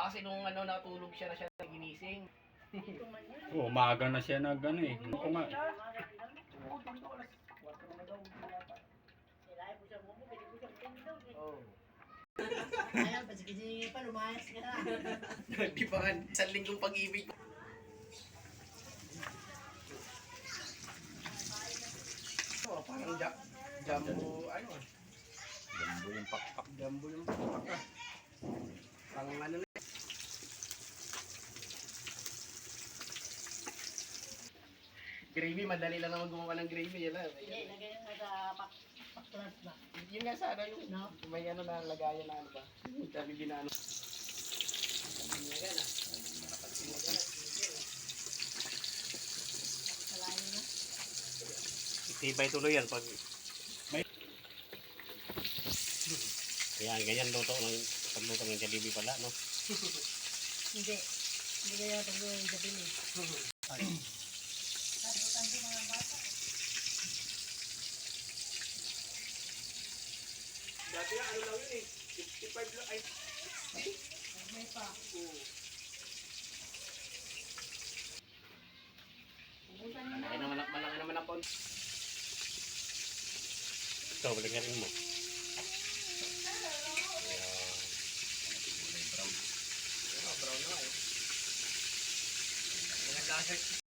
kasi nung ano, natulog siya na siya ginising. Oo, umaga na siya nag ano eh. Ako nga. Oh. Ayan, pasigisi pa, lumayas ka na. Di ba nga, isang linggong pag-ibig. Oh, parang jumbo, ano ah. Jumbo yung pakpak. Jumbo yung pakpak ah. Pang ano na. Gravy, madali lang naman gumawa ng gravy. Yan lang. Hindi, lagay mo sa paklas ba? Yun nga sana yung No? may ano na lagayan na ano ba. Sabi binano. Salain na. Tibay tuloy yan pag Ayan, ganyan luto ng pagluto ng Jollibee pala, no? Hindi. Hindi kaya pag yung gabi ni. Dati ano lang yun eh. 55 lang ay. May pa. Malaki naman ang pound. Ito, balikan mo. Brown na eh. Yan ang laser.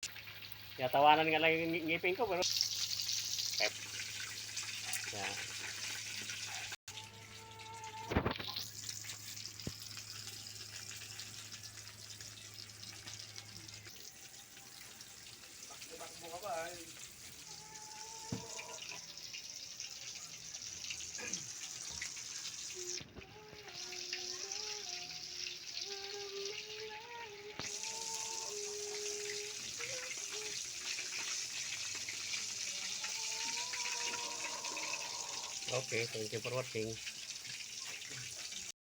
Tawanan nga lang yung ngipin ko, pero pep. Yan. Takbo ka ba eh. Okay, thank you for watching.